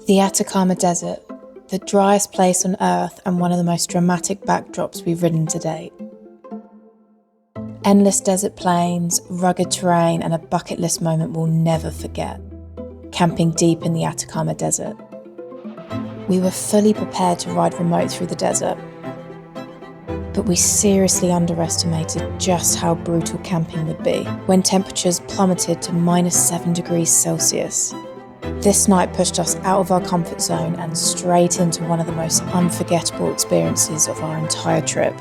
The Atacama Desert, the driest place on Earth and one of the most dramatic backdrops we've ridden to date. Endless desert plains, rugged terrain, and a bucket list moment we'll never forget. Camping deep in the Atacama Desert. We were fully prepared to ride remote through the desert, but we seriously underestimated just how brutal camping would be when temperatures plummeted to -7 degrees Celsius. This night pushed us out of our comfort zone and straight into one of the most unforgettable experiences of our entire trip.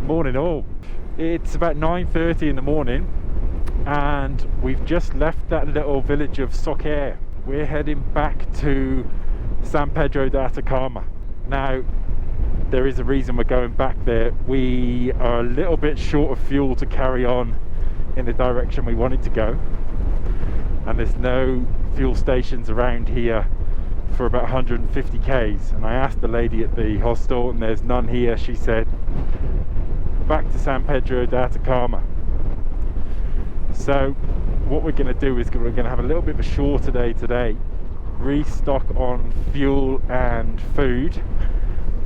Morning all. It's about 9:30 in the morning and we've just left that little village of Ushuaia. We're heading back to San Pedro de Atacama. Now there is a reason we're going back there. We are a little bit short of fuel to carry on in the direction we wanted to go, and there's no fuel stations around here for about 150 k's, and I asked the lady at the hostel and there's none here. She said back to San Pedro de Atacama. So what we're going to do is we're going to have a little bit of a shorter day today, restock on fuel and food,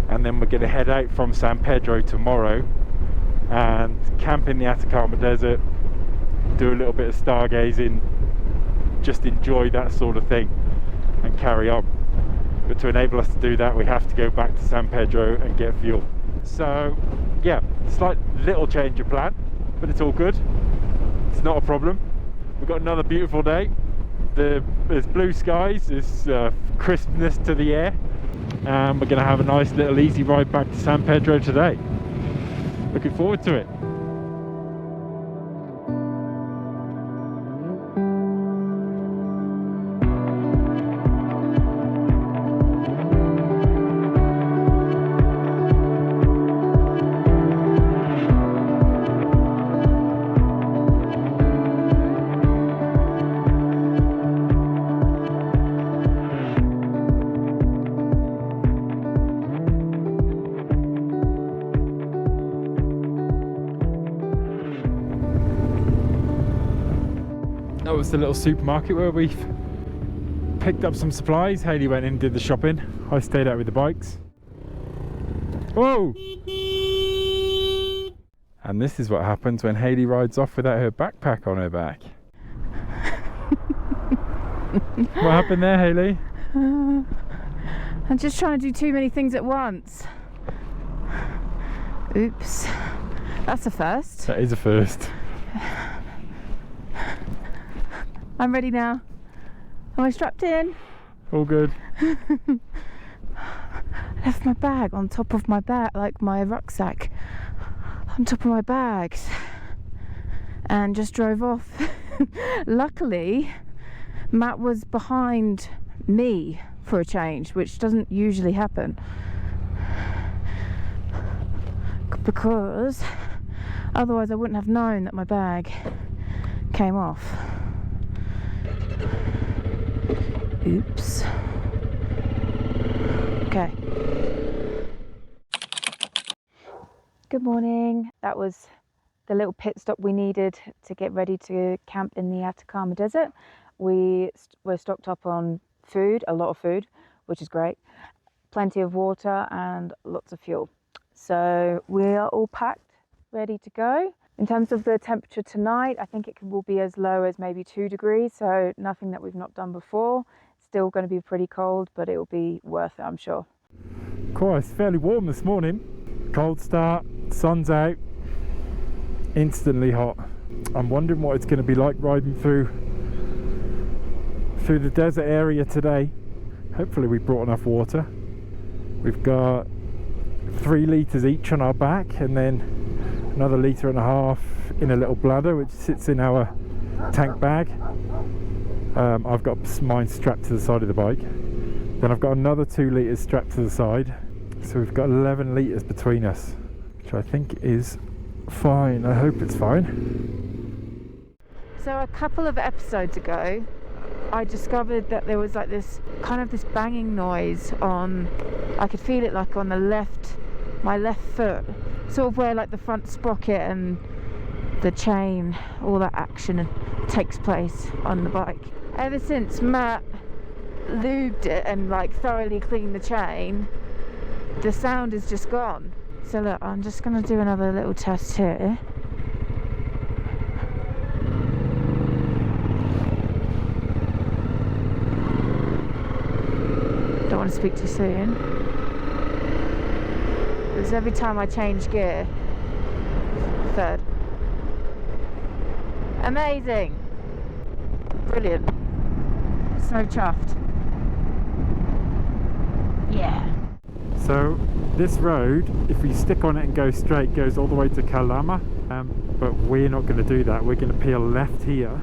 and then we're going to head out from San Pedro tomorrow and camp in the Atacama Desert, do a little bit of stargazing, just enjoy that sort of thing and carry on. But to enable us to do that, we have to go back to San Pedro and get fuel. So yeah, slight little change of plan, but it's all good. It's not a problem. We've got another beautiful day. There's blue skies, there's crispness to the air, and we're going to have a nice little easy ride back to San Pedro today. Looking forward to it. That was the little supermarket where we picked up some supplies. Hayley went in and did the shopping. I stayed out with the bikes. Whoa! And this is what happens when Hayley rides off without her backpack on her back. What happened there, Hayley? I'm just trying to do too many things at once. Oops. That's a first. That is a first. I'm ready now. Am I strapped in? All good. I left my bag on top of my bag, like my rucksack, on top of my bags, and just drove off. Luckily, Matt was behind me for a change, which doesn't usually happen, because otherwise I wouldn't have known that my bag came off. Oops. Okay. Good morning. That was the little pit stop we needed to get ready to camp in the Atacama Desert. We were stocked up on food, a lot of food, which is great. Plenty of water and lots of fuel. So we are all packed, ready to go. In terms of the temperature tonight, I think it will be as low as maybe 2 degrees, so nothing that we've not done before. Still going to be pretty cold, but it will be worth it, I'm sure. Cool, it's fairly warm this morning. Cold start, sun's out, instantly hot. I'm wondering what it's going to be like riding through the desert area today. Hopefully we brought enough water. We've got 3 litres each on our back, and then another 1.5 litres in a little bladder which sits in our tank bag. I've got mine strapped to the side of the bike. Then I've got another 2 litres strapped to the side. So we've got 11 litres between us, which I think is fine. I hope it's fine. So a couple of episodes ago, I discovered that there was like this kind of this banging noise on, I could feel it like on the left, my left foot, sort of where like the front sprocket and the chain, all that action takes place on the bike. Ever since Matt lubed it and like thoroughly cleaned the chain, the sound is just gone. So look, I'm just going to do another little test here. Don't want to speak too soon, because every time I change gear, third. Amazing, brilliant, so chuffed. Yeah. So this road, if we stick on it and go straight, goes all the way to Calama, but we're not going to do that. We're going to peel left here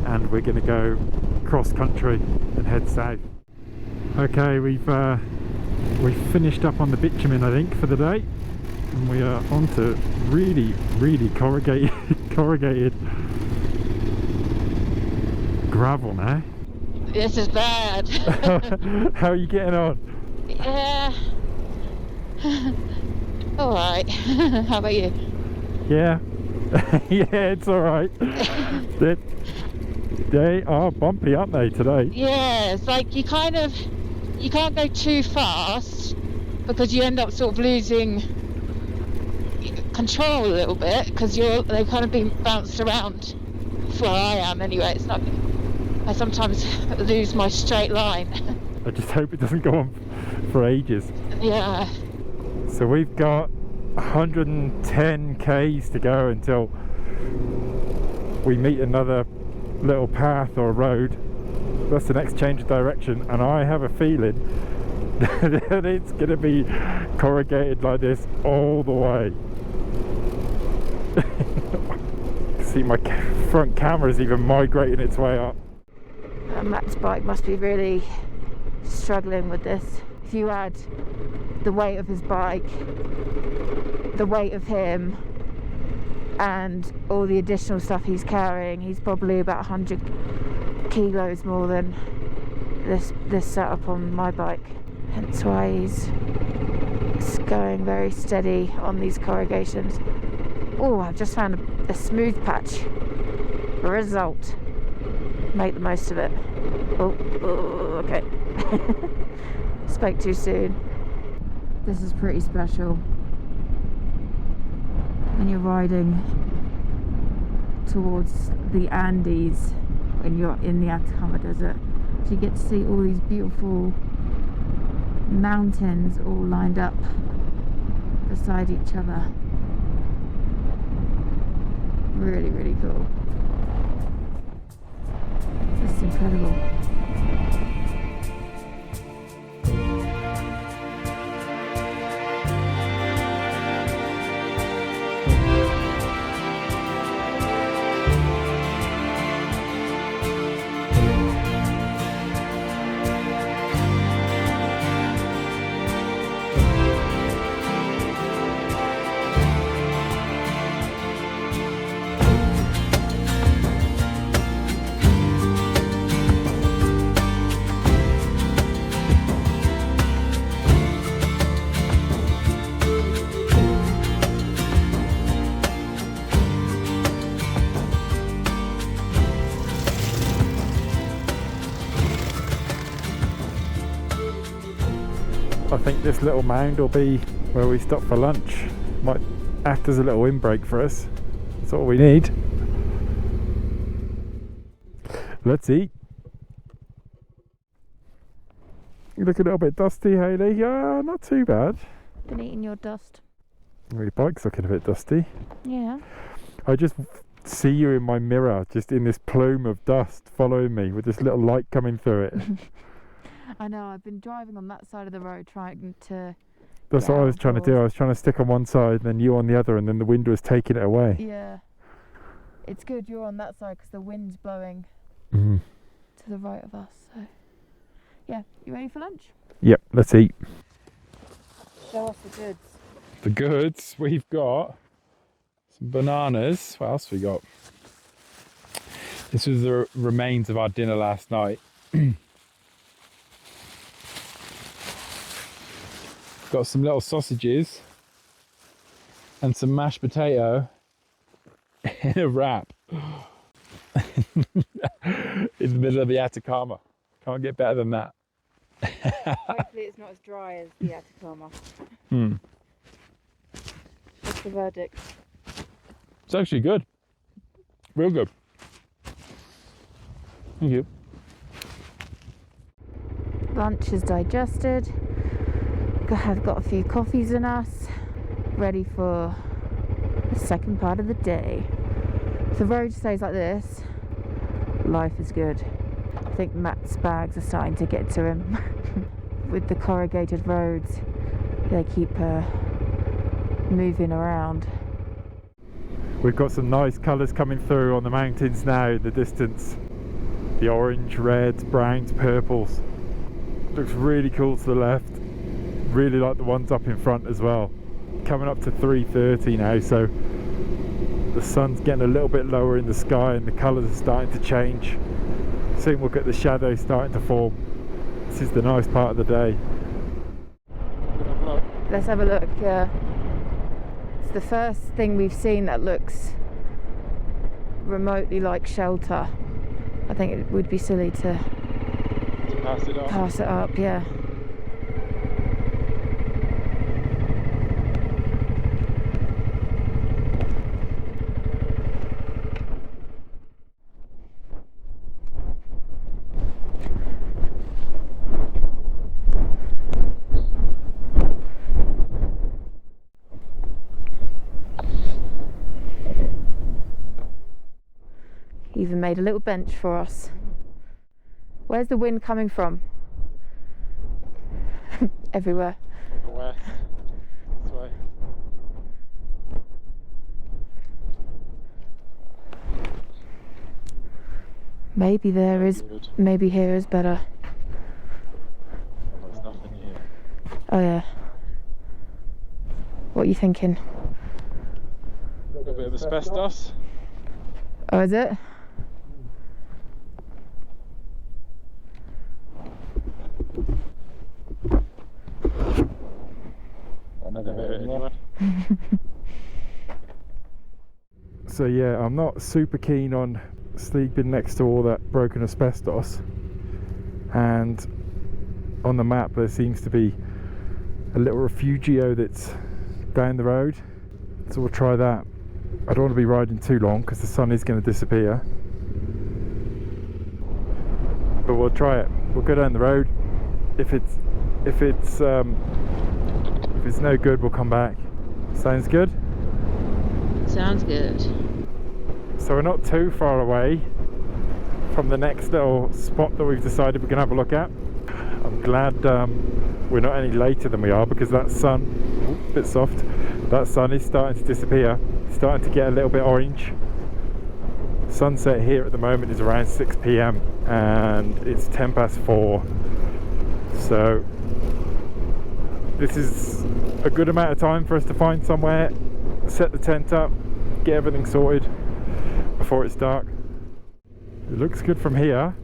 and we're going to go cross country and head south. Okay, we've finished up on the bitumen, I think, for the day, and we are onto really corrugated gravel now. This is bad. How are you getting on? Yeah. All right. How about you? Yeah. Yeah, it's all right. They are bumpy, aren't they, today? Yeah, it's like you can't go too fast because you end up sort of losing control a little bit, because they've kind of been bounced around. Where I am anyway. It's not. I sometimes lose my straight line. I just hope it doesn't go on for ages. Yeah. So we've got 110 k's to go until we meet another little path or road. That's the next change of direction, and I have a feeling that it's going to be corrugated like this all the way. See, my front camera is even migrating its way up. Matt's bike must be really struggling with this. If you add the weight of his bike, the weight of him, and all the additional stuff he's carrying, he's probably about 100 kilos more than this setup on my bike. Hence why he's going very steady on these corrugations. Oh, I've just found a smooth patch. Result. Make the most of it. Oh, okay. Spoke too soon. This is pretty special when you're riding towards the Andes when you're in the Atacama Desert. So you get to see all these beautiful mountains all lined up beside each other. Really, really cool. This is incredible. I think this little mound will be where we stop for lunch. Might act as a little windbreak for us. That's all we need. Let's eat. You look a little bit dusty, Hayley. Yeah, not too bad. Been eating your dust. Your bike's looking a bit dusty. Yeah. I just see you in my mirror, just in this plume of dust following me with this little light coming through it. I know, I've been driving on that side of the road trying to... That's what I was trying to do. I was trying to stick on one side and then you on the other, and then the wind was taking it away. Yeah. It's good you're on that side because the wind's blowing to the right of us. So, yeah, you ready for lunch? Yep, let's eat. Show off the goods. The goods, we've got some bananas. What else we got? This was the remains of our dinner last night. Got some little sausages and some mashed potato in a wrap in the middle of the Atacama. Can't get better than that. Hopefully it's not as dry as the Atacama. What's the verdict? It's actually good. Real good. Thank you. Lunch is digested. I've got a few coffees in us, ready for the second part of the day. If the road stays like this, life is good. I think Matt's bags are starting to get to him. With the corrugated roads, they keep moving around. We've got some nice colours coming through on the mountains now in the distance. The orange, reds, browns, purples. Looks really cool to the left. Really like the ones up in front as well. Coming up to 3:30 now, so the sun's getting a little bit lower in the sky and the colours are starting to change. Soon we'll get the shadows starting to form. This is the nice part of the day. Let's have a look. It's the first thing we've seen that looks remotely like shelter. I think it would be silly to pass it up, yeah. Even made a little bench for us. Where's the wind coming from? Everywhere. From the west. This way. Maybe there is, maybe here is better. There's nothing here. Oh yeah. What are you thinking? Got a bit of asbestos. Oh, is it? So yeah, I'm not super keen on sleeping next to all that broken asbestos, and on the map there seems to be a little refugio that's down the road, so we'll try that. I don't want to be riding too long because the sun is going to disappear, but we'll try it. We'll go down the road. If it's no good, we'll come back. Sounds good? Sounds good. So we're not too far away from the next little spot that we've decided we're going to have a look at. I'm glad we're not any later than we are, because that sun, a bit soft, that sun is starting to disappear. It's starting to get a little bit orange. Sunset here at the moment is around 6 p.m. and it's 4:10. So this is a good amount of time for us to find somewhere, set the tent up, get everything sorted before it's dark. It looks good from here.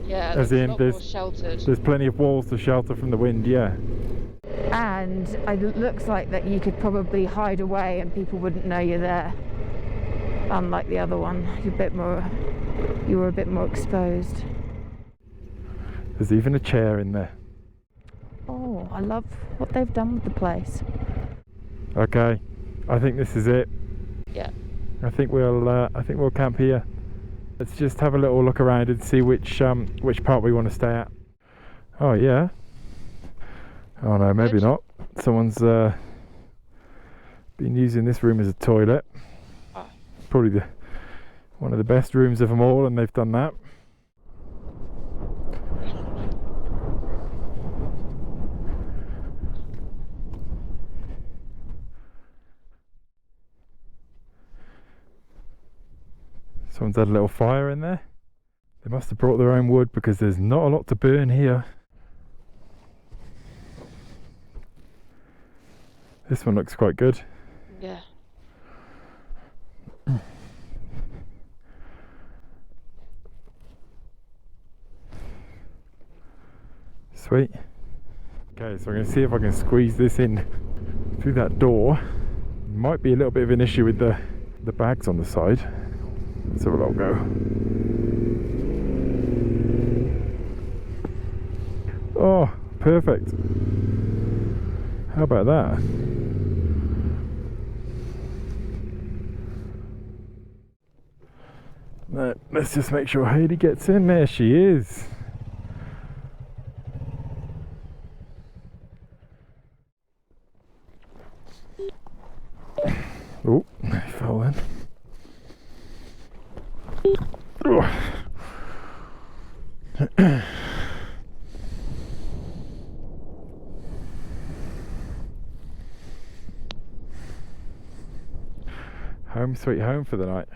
Yeah, as in sheltered. there's plenty of walls to shelter from the wind, yeah. And it looks like that you could probably hide away and people wouldn't know you're there. Unlike the other one, you were a bit more exposed. There's even a chair in there. Oh, I love what they've done with the place. Okay, I think this is it. Yeah. I think we'll camp here. Let's just have a little look around and see which part we want to stay at. Oh yeah. Oh no, maybe Good. not. Someone's been using this room as a toilet. Probably one of the best rooms of them all, and they've done that. Someone's had a little fire in there. They must have brought their own wood, because there's not a lot to burn here. This one looks quite good. Yeah. Sweet. Okay, so I'm going to see if I can squeeze this in through that door. Might be a little bit of an issue with the bags on the side. Let's have a little go. Oh, perfect. How about that? Now, let's just make sure Hayley gets in. There she is. Oh, I fell in. Oh. Home sweet home for the night.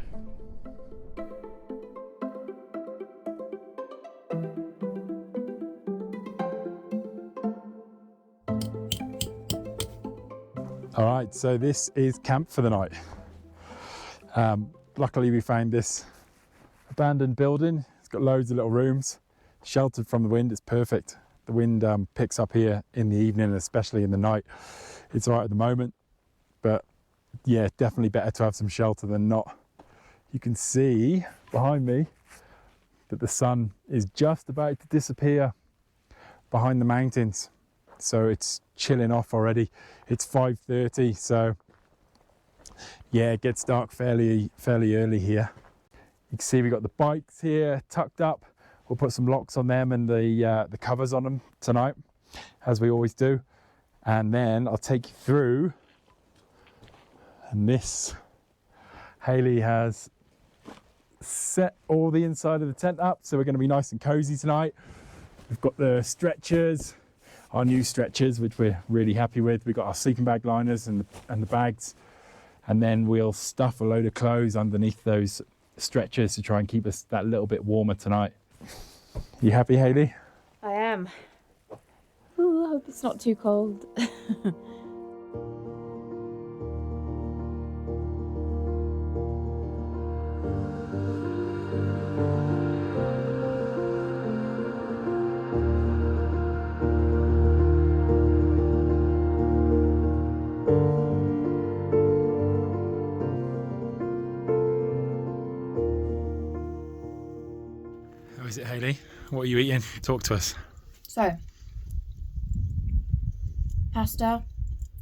All right, so this is camp for the night. Luckily we found this abandoned building. It's got loads of little rooms, sheltered from the wind. It's perfect. The wind picks up here in the evening, especially in the night. It's all right at the moment, but yeah, definitely better to have some shelter than not. You can see behind me that the sun is just about to disappear behind the mountains. So it's chilling off already. It's 5:30, so yeah, it gets dark fairly early here. You can see we've got the bikes here tucked up. We'll put some locks on them and the covers on them tonight, as we always do. And then I'll take you through. And this, Hayley has set all the inside of the tent up, so we're going to be nice and cozy tonight. We've got the stretchers, our new stretchers, which we're really happy with. We've got our sleeping bag liners and the bags, and then we'll stuff a load of clothes underneath those stretchers to try and keep us that little bit warmer tonight. You happy, Hayley? I am. Ooh, I hope it's not too cold. How is it, Hayley? What are you eating? Talk to us. So, pasta,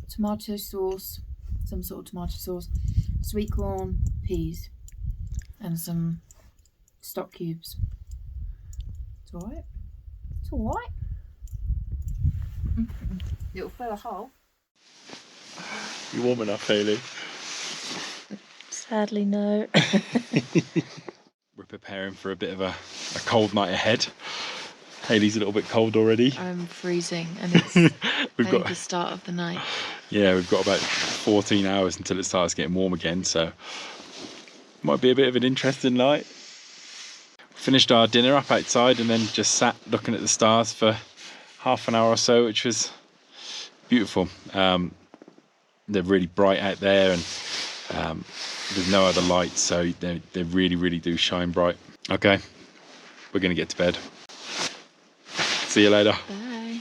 tomato sauce, some sort of tomato sauce, sweet corn, peas, and some stock cubes. It's alright. It's alright. It'll fill a hole. You warm enough, Hayley? Sadly, no. We're preparing for a bit of a cold night ahead. Hayley's a little bit cold already. I'm freezing, and it's We've got the start of the night. Yeah, we've got about 14 hours until it starts getting warm again, so might be a bit of an interesting night. Finished our dinner up outside and then just sat looking at the stars for half an hour or so, which was beautiful. They're really bright out there, and there's no other lights, so they really do shine bright. Okay, we're gonna get to bed. See you later. Bye.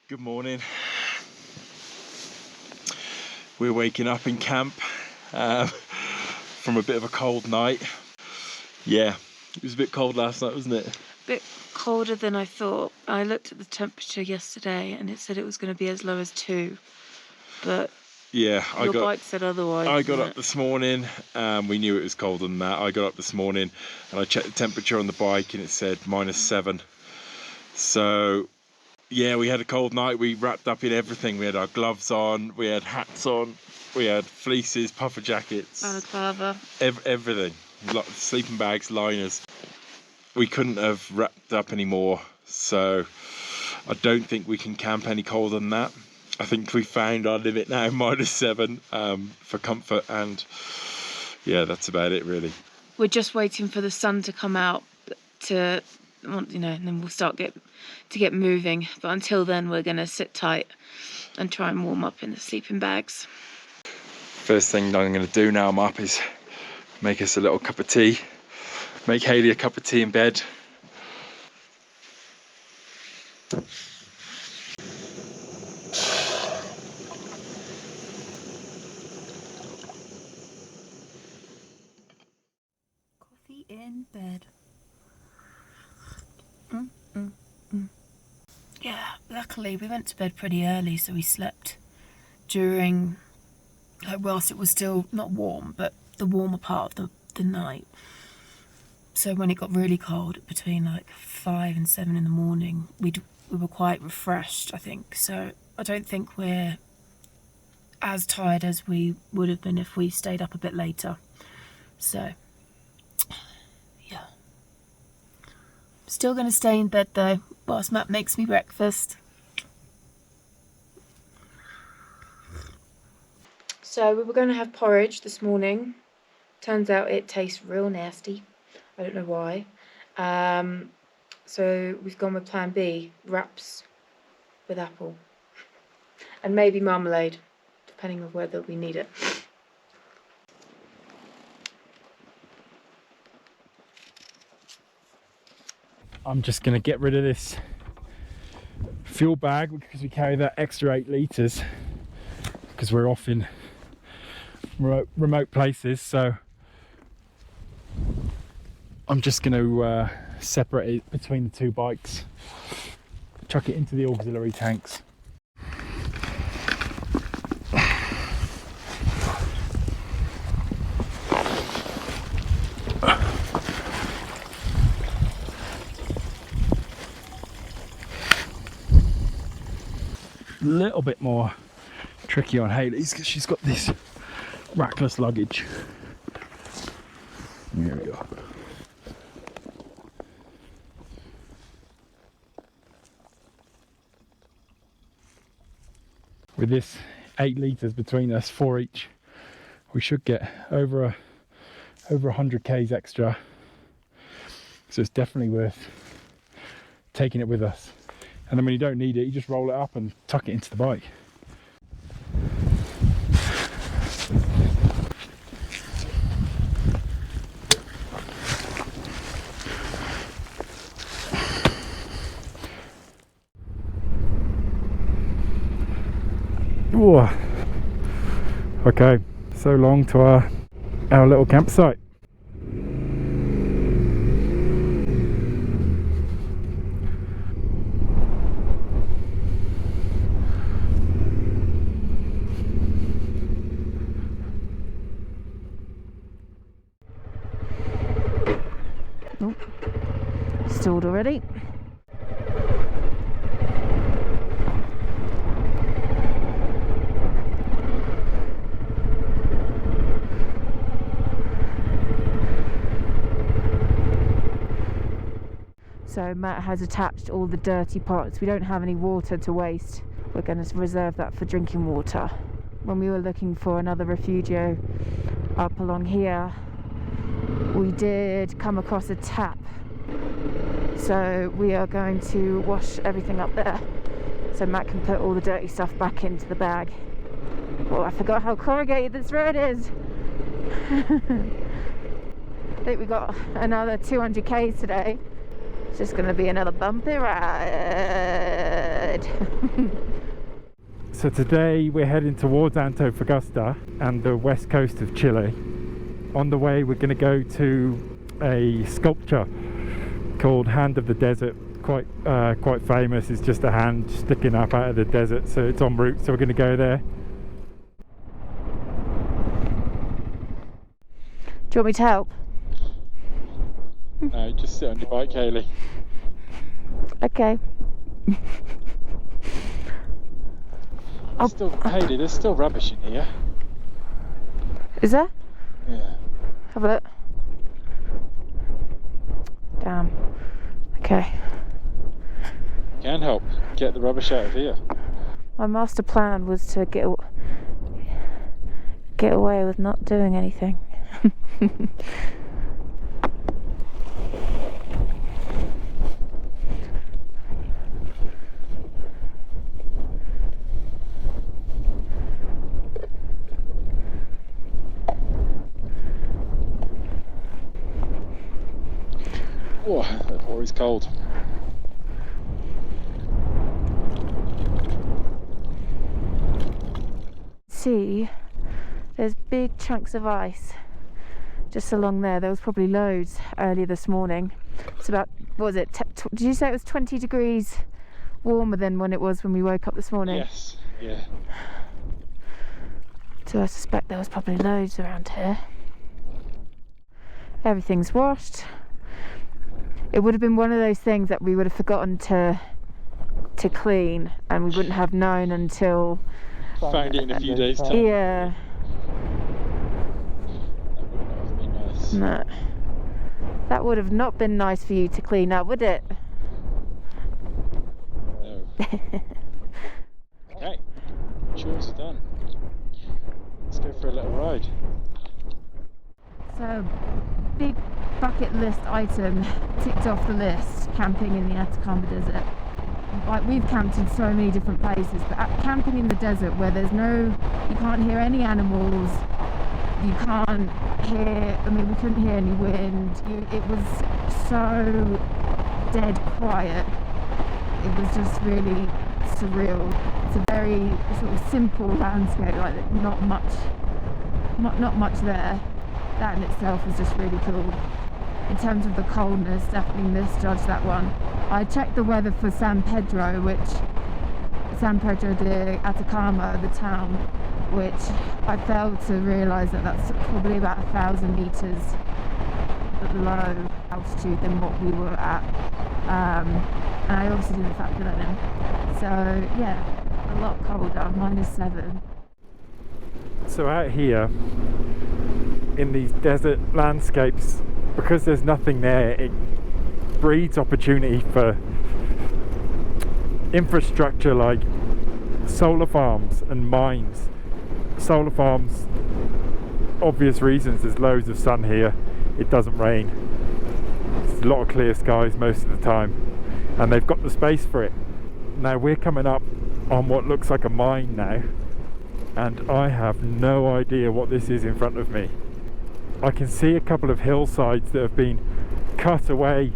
Good morning. We're waking up in camp from a bit of a cold night. Yeah, it was a bit cold last night, wasn't it? A bit colder than I thought. I looked at the temperature yesterday and it said it was going to be as low as 2, but yeah, your bike said otherwise. I got up this morning. We knew it was colder than that. I got up this morning and I checked the temperature on the bike and it said -7. So yeah, we had a cold night. We wrapped up in everything. We had our gloves on, we had hats on, we had fleeces, puffer jackets, balaclava, everything. Sleeping bags, liners. We couldn't have wrapped up any more, so I don't think we can camp any colder than that. I think we found our limit now, -7, for comfort, and yeah, that's about it really. we're just waiting for the sun to come out to, you know, and then we'll start to get moving. But until then, we're going to sit tight and try and warm up in the sleeping bags. First thing I'm going to do now I'm up is make us a little cup of tea. Make Hayley a cup of tea in bed. Coffee in bed. Yeah, luckily we went to bed pretty early, so we slept during, like, whilst it was still not warm, but the warmer part of the night. So when it got really cold, between like 5 and 7 in the morning, we were quite refreshed, I think. So I don't think we're as tired as we would have been if we stayed up a bit later. So yeah, still going to stay in bed though whilst Matt makes me breakfast. So we were going to have porridge this morning. Turns out it tastes real nasty. I don't know why. So we've gone with plan B, wraps with apple. And maybe marmalade, depending on whether we need it. I'm just going to get rid of this fuel bag because we carry that extra 8 litres because we're off in remote places. So I'm just going to separate it between the 2 bikes, chuck it into the auxiliary tanks. A little bit more tricky on Hayley's because she's got this rackless luggage. There we go. With this 8 litres between us, 4 each, we should get over 100 k's extra. So it's definitely worth taking it with us. And then when you don't need it, you just roll it up and tuck it into the bike. Whoa. Okay, so long to our little campsite. Oh, stalled already. So Matt has attached all the dirty pots. We don't have any water to waste. We're going to reserve that for drinking water. When we were looking for another refugio up along here, we did come across a tap. So we are going to wash everything up there so Matt can put all the dirty stuff back into the bag. Oh, I forgot how corrugated this road is. I think we got another 200 k's today. It's just going to be another bumpy ride. So today we're heading towards Antofagasta and the west coast of Chile. On the way we're going to go to a sculpture called Hand of the Desert, quite famous. It's just a hand sticking up out of the desert, so it's en route, so we're going to go there. Do you want me to help? No, just sit on your bike, Hayley. Okay. Hayley, there's still rubbish in here. Is there? Yeah. Have a look. Damn. Okay. Can help get the rubbish out of here. My master plan was to get away with not doing anything. Oh, that water is cold. see there's big chunks of ice just along there. There was probably loads earlier this morning. It's about, what was it, did you say it was 20 degrees warmer than when it was when we woke up this morning? Yes, yeah. So I suspect there was probably loads around here. Everything's washed. It would have been one of those things that we would have forgotten to clean, and we wouldn't have known until Found it in a few days' time. Yeah. No. That would have not been nice for you to clean up, would it? No. Okay, chores are done. Let's go for a little ride. So, big bucket list item ticked off the list, camping in the Atacama Desert. Like, we've camped in so many different places, but camping in the desert where there's you can't hear any animals, you can't hear, I mean, we couldn't hear any wind, it was so dead quiet. It was just really surreal. It's a very sort of simple landscape, like not much there. That in itself was just really cool. In terms of the coldness, definitely misjudged that one. I checked the weather for San Pedro de Atacama, the town, which I failed to realise that that's probably about 1,000 metres below altitude than what we were at. And I obviously didn't factor that in. So yeah, a lot colder, -7. So out here in these desert landscapes, because there's nothing there, it breeds opportunity for infrastructure like solar farms and mines. Solar farms, obvious reasons, there's loads of sun here, it doesn't rain, there's a lot of clear skies most of the time, and they've got the space for it. Now we're coming up on what looks like a mine now, and I have no idea what this is in front of me. I can see a couple of hillsides that have been cut away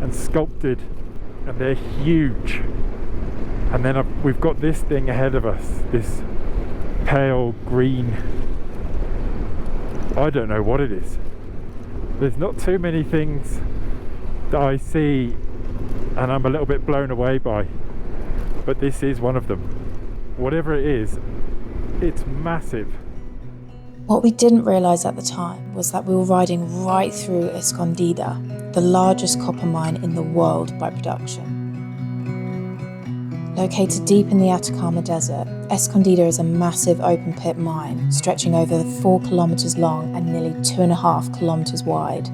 and sculpted, and they're huge. And then we've got this thing ahead of us, this pale green, I don't know what it is. There's not too many things that I see and I'm a little bit blown away by, but this is one of them. Whatever it is, it's massive. What we didn't realise at the time was that we were riding right through Escondida, the largest copper mine in the world by production. Located deep in the Atacama Desert, Escondida is a massive open pit mine stretching over 4 kilometres long and nearly 2.5 kilometres wide.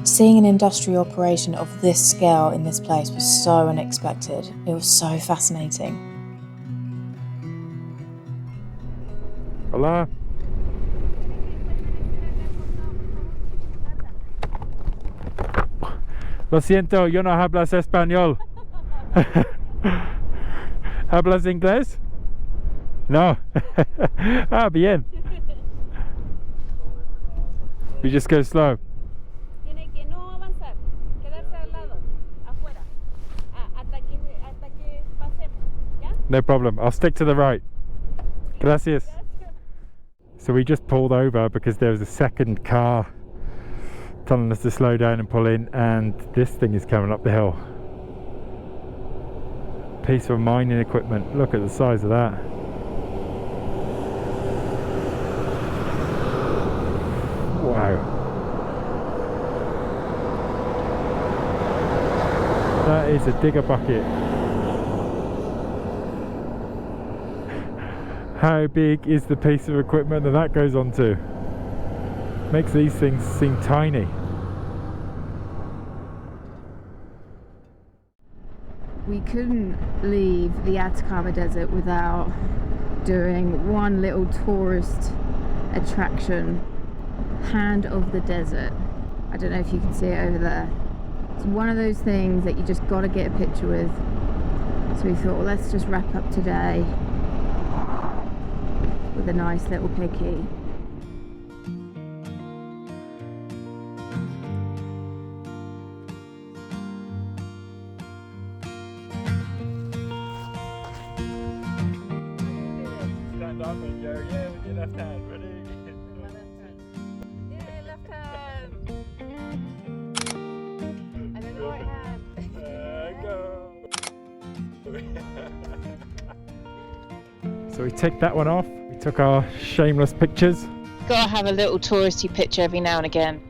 Seeing an industrial operation of this scale in this place was so unexpected. It was so fascinating. Hola. Lo siento, yo no hablas español. ¿Hablas inglés? No. Ah, bien. We just go slow. Tiene que no avanzar, quedarse al lado, afuera, hasta que pasemos, ¿ya? No problem, I'll stick to the right. Gracias. So we just pulled over because there was a second car telling us to slow down and pull in, and this thing is coming up the hill. Piece of mining equipment, look at the size of that. Wow. That is a digger bucket. How big is the piece of equipment that goes onto? Makes these things seem tiny. We couldn't leave the Atacama Desert without doing one little tourist attraction, Hand of the Desert. I don't know if you can see it over there. It's one of those things that you just got to get a picture with. So we thought, well, let's just wrap up today with a nice little picky. Stand up and go, yeah, with your left hand. Ready? Yeah, left hand. And then the right hand. Go. So we ticked that one off. We took our shameless pictures. Gotta have a little touristy picture every now and again.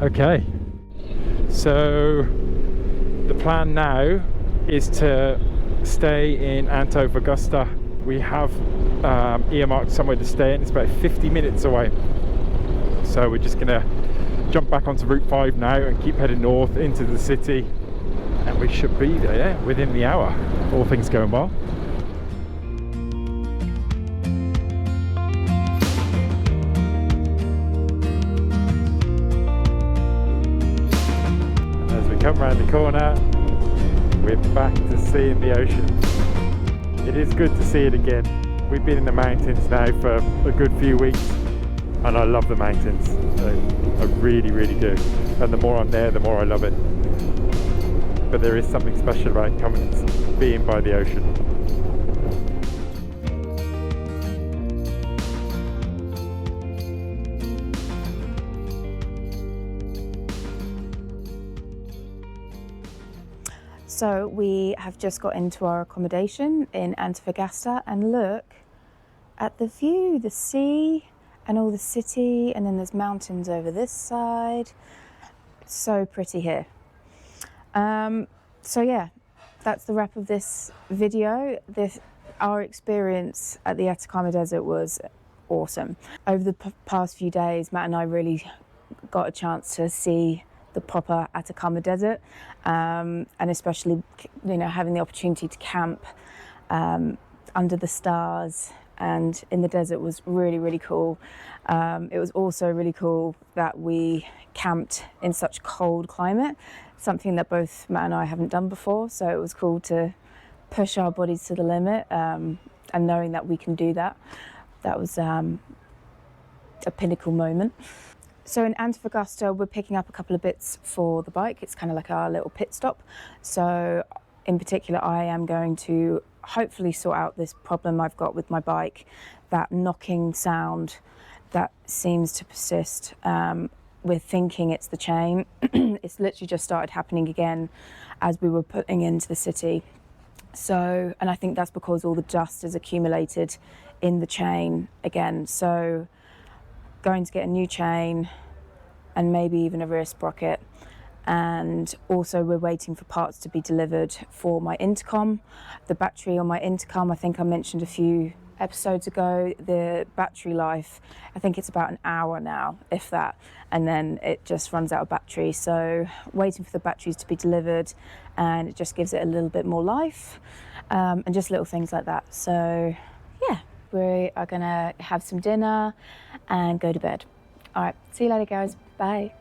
Okay, so the plan now is to stay in Antofagasta. We have earmarked somewhere to stay in. It's about 50 minutes away. So we're just gonna jump back onto Route 5 now and keep heading north into the city. And we should be there within the hour, all things going well. Come round the corner, we're back to seeing the ocean. It is good to see it again. We've been in the mountains now for a good few weeks and I love the mountains. I really, really do. And the more I'm there, the more I love it. But there is something special about coming and being by the ocean. So we have just got into our accommodation in Antofagasta and look at the view, the sea and all the city, and then there's mountains over this side. It's so pretty here. So yeah, that's the wrap of this video. Our experience at the Atacama Desert was awesome. Over the past few days, Matt and I really got a chance to see the proper Atacama Desert, and especially, you know, having the opportunity to camp under the stars and in the desert was really, really cool. It was also really cool that we camped in such cold climate, something that both Matt and I haven't done before, so it was cool to push our bodies to the limit, and knowing that we can do that. That was a pinnacle moment. So in Antofagasta, we're picking up a couple of bits for the bike. It's kind of like our little pit stop. So in particular, I am going to hopefully sort out this problem I've got with my bike, that knocking sound that seems to persist. We're thinking it's the chain. It's literally just started happening again as we were putting into the city. So, and I think that's because all the dust is accumulated in the chain again. So going to get a new chain and maybe even a rear sprocket. And also we're waiting for parts to be delivered for my intercom. The battery on my intercom, I think I mentioned a few episodes ago, the battery life, I think it's about an hour now, if that, and then it just runs out of battery. So waiting for the batteries to be delivered, and it just gives it a little bit more life, and just little things like that. So yeah, we are gonna have some dinner and go to bed. All right, see you later guys, bye.